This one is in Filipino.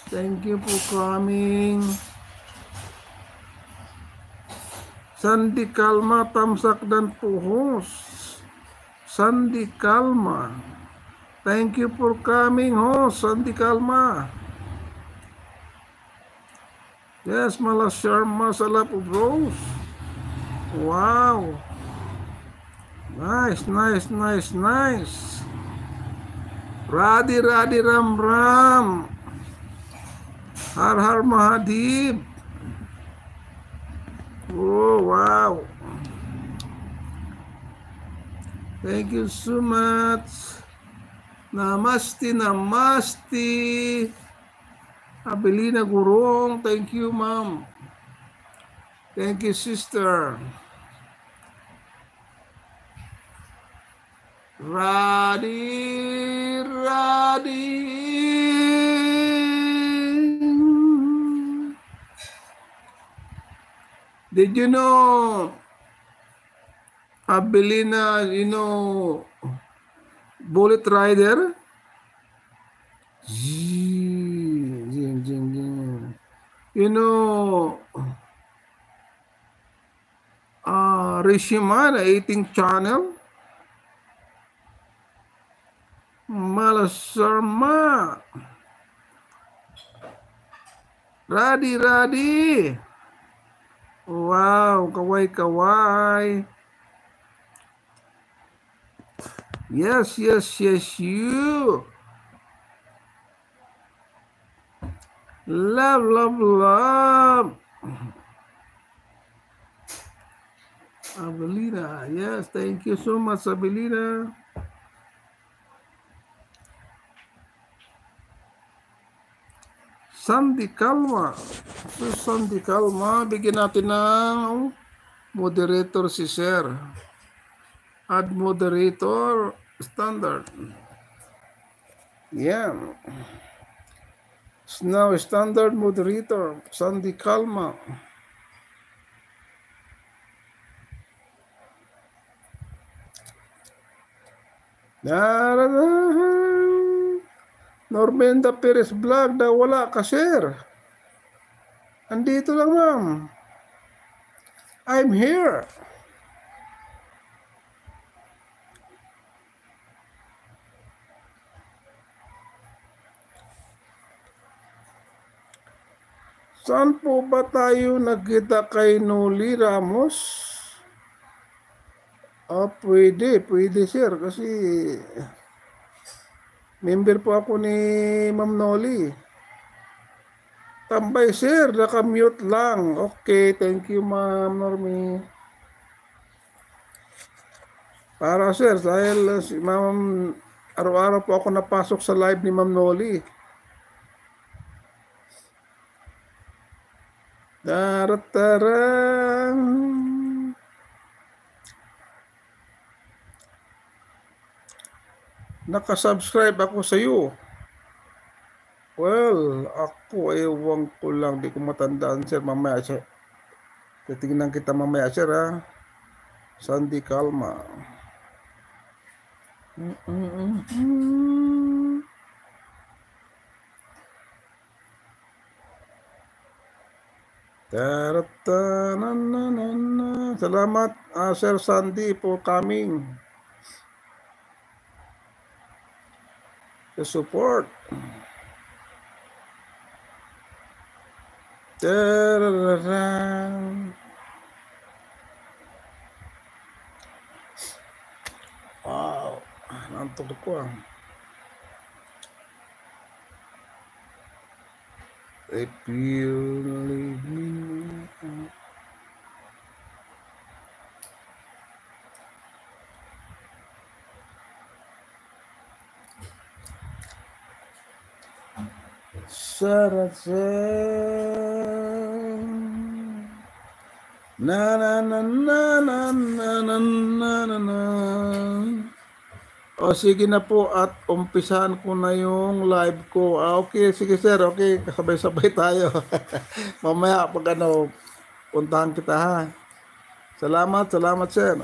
Thank you for coming. Sandy Kalma, tamsak dan puhos. Sandy Kalma. Thank you for coming, host. Sandy Kalma. Yes, Mala Sharma, Salap of Rose. Wow. Nice, nice, nice, nice. Radhi Ram Ram. Har Har Mahadib. Oh, wow. Thank you so much. Namaste, namaste. Abelina Gurong, thank you, ma'am. Thank you, sister. Radhi. Did you know, Abelina, you know, Bullet Rider? You know, Rishimana 18 channel? Malasarma. Radhi. Wow, kawai. Yes, you. Love. Abelina, yes, thank you so much, Abelina. Sandy Kalma. So, Sandy Kalma, bigyan natin ng moderator si Sir. Add moderator standard. Yeah. Now standard moderator, Sandy Kalma. Normenda Perez Vlog daw wala ka, sir. Andito lang, ma'am. I'm here. Saan po ba tayo nagkita kay Noli Ramos? Pwede sir, kasi member po ako ni Ma'am Noli. Tambay sir, naka-mute lang. Okay, thank you Ma'am Normie. Para sir, dahil si Ma'am, araw-araw po ako napasok sa live ni Ma'am Noli. Daratarang. Nakasubscribe ako sa iyo. Well, ako ewan ko lang, di ko matandaan sir, mamaya sir. Titingnan kita mamaya sir ha. Sandy Kalma. Salamat Sir Sandy for coming. The support. Wow, nantok ko ah. If you leave me. O sige na po at umpisahan ko na yung live ko. Okay, sige sir, okay, kasabay-sabay tayo. Mamaya pag ano, puntahan kita ha. Salamat sir.